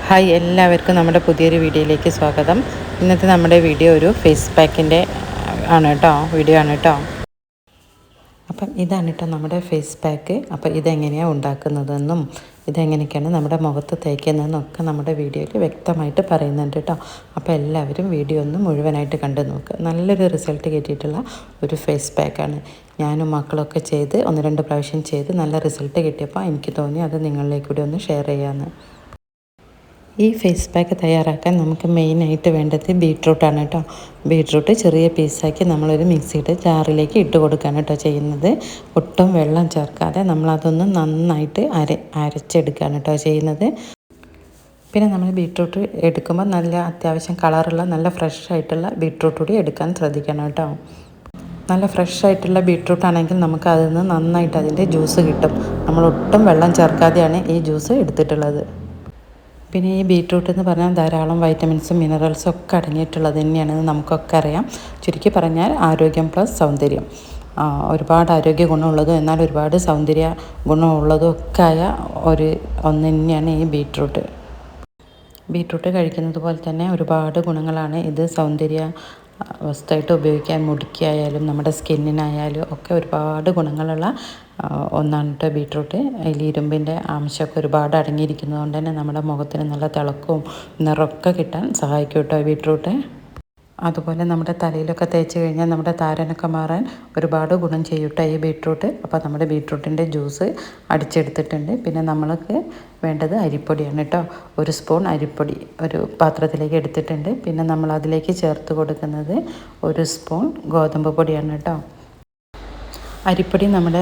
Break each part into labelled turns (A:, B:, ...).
A: Hi, എല്ലാവർക്കും നമ്മുടെ പുതിയൊരു വീഡിയോയിലേക്ക് സ്വാഗതം. ഇന്നത്തെ നമ്മുടെ വീഡിയോ ഒരു ഫേസ് പാക്കിൻ്റെ വീഡിയോ ആണ് കേട്ടോ. അപ്പം ഇതാണ് കേട്ടോ നമ്മുടെ ഫേസ് പാക്ക്. അപ്പോൾ ഇതെങ്ങനെയാണ് ഉണ്ടാക്കുന്നതെന്നും ഇതെങ്ങനെയൊക്കെയാണ് നമ്മുടെ മുഖത്ത് തേക്കുന്നതെന്നൊക്കെ നമ്മുടെ വീഡിയോയിൽ വ്യക്തമായിട്ട് പറയുന്നുണ്ട് കേട്ടോ. അപ്പോൾ എല്ലാവരും വീഡിയോ ഒന്ന് മുഴുവനായിട്ട് കണ്ടു നോക്കുക. നല്ലൊരു റിസൾട്ട് കിട്ടിയിട്ടുള്ള ഒരു ഫേസ് പാക്കാണ്. ഞാനും മക്കളൊക്കെ ചെയ്ത് 1-2 പ്രാവശ്യം ചെയ്ത് നല്ല റിസൾട്ട് കിട്ടിയപ്പോൾ എനിക്ക് തോന്നി അത് നിങ്ങളിലേക്ക് കൂടി ഒന്ന് ഷെയർ ചെയ്യാമെന്ന്. ഈ ഫേസ് പാക്ക് തയ്യാറാക്കാൻ നമുക്ക് മെയിനായിട്ട് വേണ്ടത് ബീട്രൂട്ടാണ് കേട്ടോ. ബീട്രൂട്ട് ചെറിയ പീസാക്കി നമ്മളൊരു മിക്സിയുടെ ജാറിലേക്ക് ഇട്ട് കൊടുക്കുകയാണ് കേട്ടോ ചെയ്യുന്നത്. ഒട്ടും വെള്ളം ചേർക്കാതെ നമ്മളതൊന്ന് നന്നായിട്ട് അരച്ചെടുക്കുകയാണ് കേട്ടോ ചെയ്യുന്നത്. പിന്നെ നമ്മൾ ബീട്രൂട്ട് എടുക്കുമ്പോൾ നല്ല അത്യാവശ്യം കളറുള്ള നല്ല ഫ്രഷ് ആയിട്ടുള്ള ബീട്രൂട്ട് കൂടി എടുക്കാൻ ശ്രദ്ധിക്കണം കേട്ടോ. നല്ല ഫ്രഷ് ആയിട്ടുള്ള ബീട്രൂട്ട് ആണെങ്കിൽ നമുക്ക് അതിൽ നിന്ന് നന്നായിട്ട് അതിൻ്റെ ജ്യൂസ് കിട്ടും. നമ്മൾ ഒട്ടും വെള്ളം ചേർക്കാതെയാണ് ഈ ജ്യൂസ് എടുത്തിട്ടുള്ളത്. പിന്നെ ഈ ബീട്രൂട്ട് എന്ന് പറഞ്ഞാൽ ധാരാളം വൈറ്റമിൻസും മിനറൽസും ഒക്കെ അടങ്ങിയിട്ടുള്ളത് തന്നെയാണെന്ന് നമുക്കൊക്കെ അറിയാം. ചുരുക്കി പറഞ്ഞാൽ ആരോഗ്യം പ്ലസ് സൗന്ദര്യം. ഒരുപാട് ആരോഗ്യ ഗുണമുള്ളതും എന്നാൽ ഒരുപാട് സൗന്ദര്യ ഗുണമുള്ളതും ഒക്കെ ആയ ഒന്ന് തന്നെയാണ് ഈ ബീട്രൂട്ട്. ബീട്രൂട്ട് കഴിക്കുന്നത് പോലെ തന്നെ ഒരുപാട് ഗുണങ്ങളാണ്. ഇത് സൗന്ദര്യ വസ്തുവായിട്ട് ഉപയോഗിക്കാൻ മുടിക്കായാലും നമ്മുടെ സ്കിന്നിനായാലും ഒക്കെ ഒരുപാട് ഗുണങ്ങളുള്ള ഒന്നാണ് കേട്ടോ ബീട്രൂട്ട്. അതിൽ ഇരുമ്പിൻ്റെ അംശമൊക്കെ ഒരുപാട് അടങ്ങിയിരിക്കുന്നത് കൊണ്ട് തന്നെ നമ്മുടെ മുഖത്തിന് നല്ല തിളക്കവും നിറമൊക്കെ കിട്ടാൻ സഹായിക്കും കേട്ടോ ബീട്രൂട്ട്. അതുപോലെ നമ്മുടെ തലയിലൊക്കെ തേച്ച് കഴിഞ്ഞാൽ നമ്മുടെ താരനൊക്കെ മാറാൻ ഒരുപാട് ഗുണം ചെയ്യും കേട്ടോ ഈ ബീട്രൂട്ട്. അപ്പോൾ നമ്മുടെ ബീട്രൂട്ടിൻ്റെ ജ്യൂസ് അടിച്ചെടുത്തിട്ടുണ്ട്. പിന്നെ നമ്മൾക്ക് വേണ്ടത് അരിപ്പൊടിയാണ് കേട്ടോ. 1 സ്പൂൺ അരിപ്പൊടി ഒരു പാത്രത്തിലേക്ക് എടുത്തിട്ടുണ്ട്. പിന്നെ നമ്മൾ അതിലേക്ക് ചേർത്ത് കൊടുക്കുന്നത് 1 സ്പൂൺ ഗോതമ്പ് പൊടിയാണ് കേട്ടോ. അരിപ്പൊടി നമ്മുടെ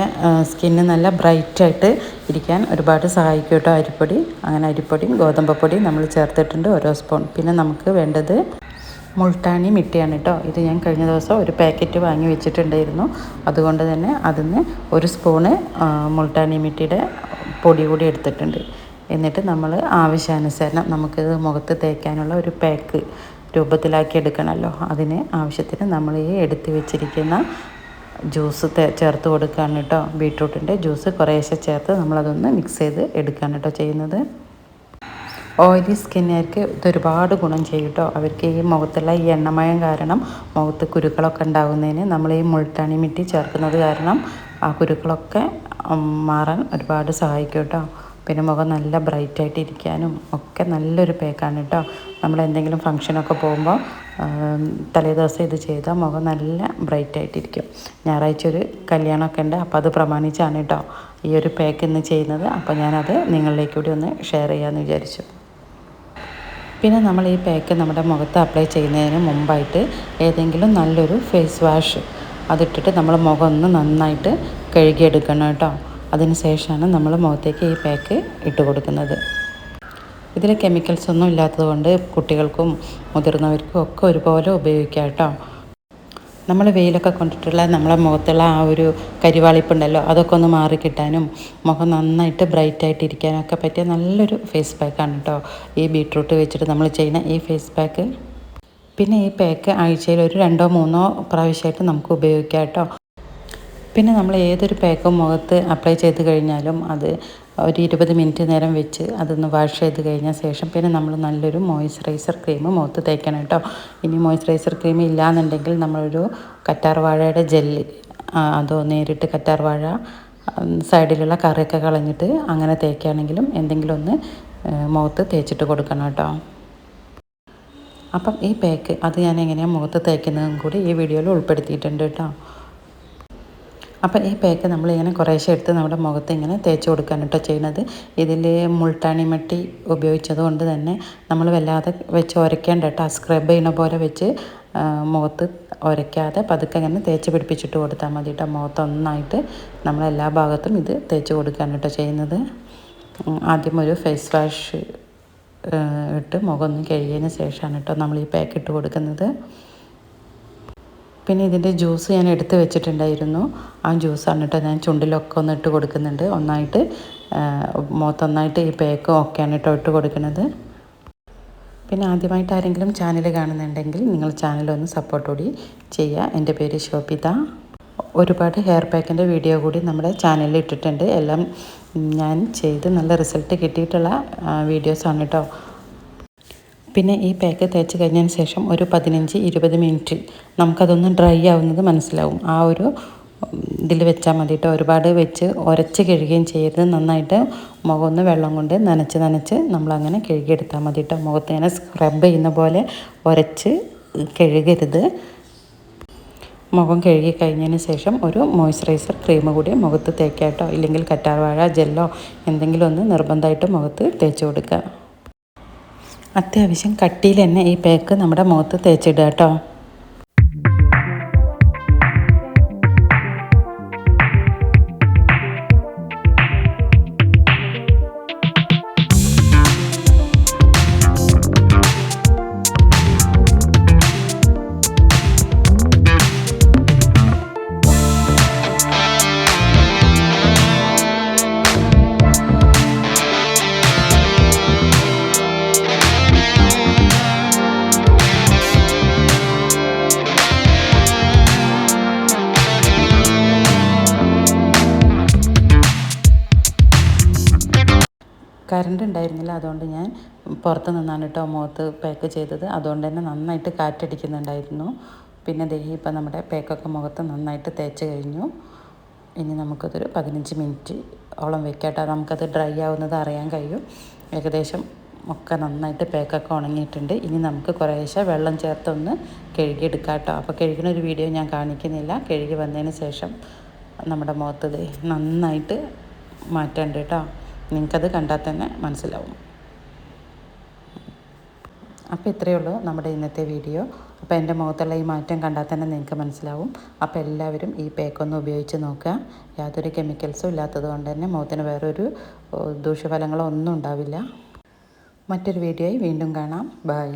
A: സ്കിന്ന് നല്ല ബ്രൈറ്റായിട്ട് ഇരിക്കാൻ ഒരുപാട് സഹായിക്കും കേട്ടോ അരിപ്പൊടി. അങ്ങനെ അരിപ്പൊടിയും ഗോതമ്പ് പൊടിയും നമ്മൾ ചേർത്തിട്ടുണ്ട് 1 സ്പൂൺ. പിന്നെ നമുക്ക് വേണ്ടത് മുൾട്ടാനി മിട്ടിയാണ് കേട്ടോ. ഇത് ഞാൻ കഴിഞ്ഞ ദിവസം ഒരു പാക്കറ്റ് വാങ്ങി വെച്ചിട്ടുണ്ടായിരുന്നു. അതുകൊണ്ട് തന്നെ അതിന് 1 സ്പൂണ് മുൾട്ടാനി മിട്ടിയുടെ പൊടി കൂടി എടുത്തിട്ടുണ്ട്. എന്നിട്ട് നമ്മൾ ആവശ്യാനുസരണം നമുക്കിത് മുഖത്ത് തേക്കാനുള്ള ഒരു പാക്ക് രൂപത്തിലാക്കി എടുക്കണമല്ലോ. അതിന് ആവശ്യത്തിന് നമ്മൾ ഈ എടുത്ത് വെച്ചിരിക്കുന്ന ജ്യൂസ് ചേർത്ത് കൊടുക്കുകയാണ് കേട്ടോ. ബീട്രൂട്ടിൻ്റെ ജ്യൂസ് കുറേശ്ശെ ചേർത്ത് നമ്മളതൊന്ന് മിക്സ് ചെയ്ത് എടുക്കുകയാണ് കേട്ടോ ചെയ്യുന്നത്. ഓയിലി സ്കിന്നുകാർക്ക് ഇതൊരുപാട് ഗുണം ചെയ്യും കേട്ടോ. അവർക്ക് ഈ മുഖത്തുള്ള ഈ എണ്ണമയം കാരണം മുഖത്ത് കുരുക്കളൊക്കെ ഉണ്ടാകുന്നതിന് നമ്മൾ ഈ മുൾട്ടാണി മിട്ടി ചേർക്കുന്നത് കാരണം ആ കുരുക്കളൊക്കെ മാറാൻ ഒരുപാട് സഹായിക്കും കേട്ടോ. പിന്നെ മുഖം നല്ല ബ്രൈറ്റായിട്ട് ഇരിക്കാനും ഒക്കെ നല്ലൊരു പാക്കാണ് കേട്ടോ. നമ്മൾ എന്തെങ്കിലും ഫംഗ്ഷനൊക്കെ പോകുമ്പോൾ തലേ ദിവസം ഇത് ചെയ്താൽ മുഖം നല്ല ബ്രൈറ്റായിട്ടിരിക്കും. ഞായറാഴ്ച ഒരു കല്യാണമൊക്കെ ഉണ്ട്. അപ്പോൾ അത് പ്രമാണിച്ചാണ് കേട്ടോ ഈ ഒരു പാക്ക് ഇന്ന് ചെയ്യുന്നത്. അപ്പോൾ ഞാനത് നിങ്ങളിലേക്ക് കൂടി ഒന്ന് ഷെയർ ചെയ്യാമെന്ന് വിചാരിച്ചു. പിന്നെ നമ്മൾ ഈ പാക്ക് നമ്മുടെ മുഖത്ത് അപ്ലൈ ചെയ്യുന്നതിന് മുമ്പായിട്ട് ഏതെങ്കിലും നല്ലൊരു ഫേസ് വാഷ് അതിട്ടിട്ട് നമ്മൾ മുഖം ഒന്ന് നന്നായിട്ട് കഴുകിയെടുക്കണം കേട്ടോ. അതിന് ശേഷമാണ് നമ്മൾ മുഖത്തേക്ക് ഈ പാക്ക് ഇട്ട് കൊടുക്കുന്നത്. ഇതിൽ കെമിക്കൽസ് ഒന്നും ഇല്ലാത്തത് കൊണ്ട് കുട്ടികൾക്കും മുതിർന്നവർക്കും ഒക്കെ ഒരുപോലെ ഉപയോഗിക്കാം കേട്ടോ. നമ്മൾ വെയിലൊക്കെ കൊണ്ടിട്ടുള്ള നമ്മളെ മുഖത്തുള്ള ആ ഒരു കരിവാളിപ്പുണ്ടല്ലോ അതൊക്കെ ഒന്ന് മാറിക്കിട്ടാനും മുഖം നന്നായിട്ട് ബ്രൈറ്റായിട്ട് ഇരിക്കാനൊക്കെ പറ്റിയ നല്ലൊരു ഫേസ് പാക്കാണ് കേട്ടോ ഈ ബീട്രൂട്ട് വെച്ചിട്ട് നമ്മൾ ചെയ്യുന്ന ഈ ഫേസ് പാക്ക്. പിന്നെ ഈ പാക്ക് ആഴ്ചയിൽ ഒരു 2-3 പ്രാവശ്യമായിട്ട് നമുക്ക് ഉപയോഗിക്കാം കേട്ടോ. പിന്നെ നമ്മൾ ഏതൊരു പാക്കും മുഖത്ത് അപ്ലൈ ചെയ്ത് കഴിഞ്ഞാലും അത് ഒരു 20 മിനിറ്റ് നേരം വെച്ച് അതൊന്ന് വാഷ് ചെയ്ത് കഴിഞ്ഞ ശേഷം പിന്നെ നമ്മൾ നല്ലൊരു മോയ്സ്ചറൈസർ ക്രീം മുഖത്ത് തേക്കണം കേട്ടോ. ഇനി മോയ്സ്ചറൈസർ ക്രീം ഇല്ലയെന്നുണ്ടെങ്കിൽ നമ്മളൊരു കറ്റാർവാഴയുടെ ജെല്ല് അതോ നേരിട്ട് കറ്റാർവാഴ സൈഡിലുള്ള കറിയൊക്കെ കളഞ്ഞിട്ട് അങ്ങനെ തേക്കുകയാണെങ്കിലും എന്തെങ്കിലും ഒന്ന് മുഖത്ത് തേച്ചിട്ട് കൊടുക്കണം കേട്ടോ. അപ്പം ഈ പാക്ക് അത് ഞാൻ എങ്ങനെയാണ് മുഖത്ത് തേക്കുന്നതും കൂടി ഈ വീഡിയോയിൽ ഉൾപ്പെടുത്തിയിട്ടുണ്ട് കേട്ടോ. അപ്പം ഈ പാക്ക് നമ്മളിങ്ങനെ കുറേശ്ശെ എടുത്ത് നമ്മുടെ മുഖത്ത് ഇങ്ങനെ തേച്ച് കൊടുക്കാൻ കേട്ടോ ചെയ്യുന്നത്. ഇതിൽ മുൾട്ടാണി മട്ടി ഉപയോഗിച്ചത് കൊണ്ട് തന്നെ നമ്മൾ വല്ലാതെ വെച്ച് ഉരയ്ക്കേണ്ട കേട്ടോ. സ്ക്രബ് ചെയ്യുന്ന പോലെ വെച്ച് മുഖത്ത് ഉരയ്ക്കാതെ പതുക്കെ ഇങ്ങനെ തേച്ച് പിടിപ്പിച്ചിട്ട് കൊടുത്താൽ മതി കേട്ടോ. മുഖത്തൊന്നായിട്ട് നമ്മളെല്ലാ ഭാഗത്തും ഇത് തേച്ച് കൊടുക്കാൻ കേട്ടോ ചെയ്യുന്നത്. ആദ്യം ഒരു ഫേസ് വാഷ് ഇട്ട് മുഖം ഒന്ന് കഴുകിയതിന് ശേഷമാണ് കേട്ടോ നമ്മൾ ഈ പാക്ക് ഇട്ട് കൊടുക്കുന്നത്. പിന്നെ ഇതിൻ്റെ ജ്യൂസ് ഞാൻ എടുത്ത് വെച്ചിട്ടുണ്ടായിരുന്നു. ആ ജ്യൂസാണ് കേട്ടോ ഞാൻ ചുണ്ടിലൊക്കെ ഒന്ന് ഇട്ട് കൊടുക്കുന്നുണ്ട്. ഒന്നായിട്ട് മുഖത്തൊന്നായിട്ട് ഈ പാക്കും ഒക്കെയാണ് കേട്ടോ ഇട്ട് കൊടുക്കുന്നത്. പിന്നെ ആദ്യമായിട്ട് ആരെങ്കിലും ചാനൽ കാണുന്നുണ്ടെങ്കിൽ നിങ്ങൾ ചാനലൊന്ന് സപ്പോർട്ട് കൂടി ചെയ്യുക. എൻ്റെ പേര് ശോഭിത. ഒരുപാട് ഹെയർ പാക്കിൻ്റെ വീഡിയോ കൂടി നമ്മുടെ ചാനലിൽ ഇട്ടിട്ടുണ്ട്. എല്ലാം ഞാൻ ചെയ്ത് നല്ല റിസൾട്ട് കിട്ടിയിട്ടുള്ള വീഡിയോസാണ് കേട്ടോ. പിന്നെ ഈ പാക്ക് തേച്ച് കഴിഞ്ഞതിന് ശേഷം ഒരു 15-20 മിനിറ്റ് നമുക്കതൊന്ന് ഡ്രൈ ആവുന്നത് മനസ്സിലാവും. ആ ഒരു ഇതിൽ വെച്ചാൽ മതി കേട്ടോ. ഒരുപാട് വെച്ച് ഉരച്ച് കഴുകുകയും ചെയ്യരുത്. നന്നായിട്ട് മുഖമൊന്ന് വെള്ളം കൊണ്ട് നനച്ച് നമ്മളങ്ങനെ കഴുകിയെടുത്താൽ മതി കേട്ടോ. മുഖത്തിങ്ങനെ സ്ക്രബ് ചെയ്യുന്ന പോലെ ഉരച്ച് കഴുകരുത്. മുഖം കഴുകി കഴിഞ്ഞതിന് ശേഷം ഒരു മോയ്സ്ചറൈസർ ക്രീം കൂടി മുഖത്ത് തേക്കുക കേട്ടോ. ഇല്ലെങ്കിൽ കറ്റാർവാഴ ജെല്ലോ എന്തെങ്കിലും ഒന്ന് നിർബന്ധമായിട്ട് മുഖത്ത് തേച്ച് കൊടുക്കുക. അത്യാവശ്യം കട്ടിയിൽ തന്നെ ഈ പാക്ക് നമ്മുടെ മുഖത്ത് തേച്ചിടുക കേട്ടോ. കറണ്ട് ഉണ്ടായിരുന്നില്ല, അതുകൊണ്ട് ഞാൻ പുറത്ത് നിന്നാണ് കേട്ടോ മുഖത്ത് പാക്ക് ചെയ്തത്. അതുകൊണ്ട് തന്നെ നന്നായിട്ട് കാറ്റടിക്കുന്നുണ്ടായിരുന്നു. പിന്നെ ദേ ഇപ്പം നമ്മുടെ പാക്കൊക്കെ മുഖത്ത് നന്നായിട്ട് തേച്ച് കഴിഞ്ഞു. ഇനി നമുക്കതൊരു 15 മിനിറ്റ് ഓളം വെക്കാം കേട്ടോ. നമുക്കത് ഡ്രൈ ആവുന്നത് അറിയാൻ കഴിയും. ഏകദേശം ഒക്കെ നന്നായിട്ട് പാക്കൊക്കെ ഉണങ്ങിയിട്ടുണ്ട്. ഇനി നമുക്ക് കുറേശ്ശെ വെള്ളം ചേർത്തൊന്ന് കഴുകിയെടുക്കാം കേട്ടോ. അപ്പോൾ കഴുകുന്ന ഒരു വീഡിയോ ഞാൻ കാണിക്കുന്നില്ല. കഴുകി വന്നതിന് ശേഷം നമ്മുടെ മുഖത്ത് നന്നായിട്ട് മാറ്റമുണ്ട് കേട്ടോ. നിങ്ങൾക്കത് കണ്ടാൽ തന്നെ മനസ്സിലാവും. അപ്പോൾ ഇത്രയേ ഉള്ളൂ നമ്മുടെ ഇന്നത്തെ വീഡിയോ. അപ്പോൾ എൻ്റെ മുഖത്തുള്ള ഈ മാറ്റം കണ്ടാൽ തന്നെ നിങ്ങൾക്ക് മനസ്സിലാവും. അപ്പോൾ എല്ലാവരും ഈ പാക്കൊന്ന് ഉപയോഗിച്ച് നോക്കുക. യാതൊരു കെമിക്കൽസും ഇല്ലാത്തത് കൊണ്ട് തന്നെ മുഖത്തിന് വേറൊരു ദൂഷ്യഫലങ്ങളോ ഒന്നും ഉണ്ടാവില്ല. മറ്റൊരു വീഡിയോയിൽ വീണ്ടും കാണാം. ബൈ.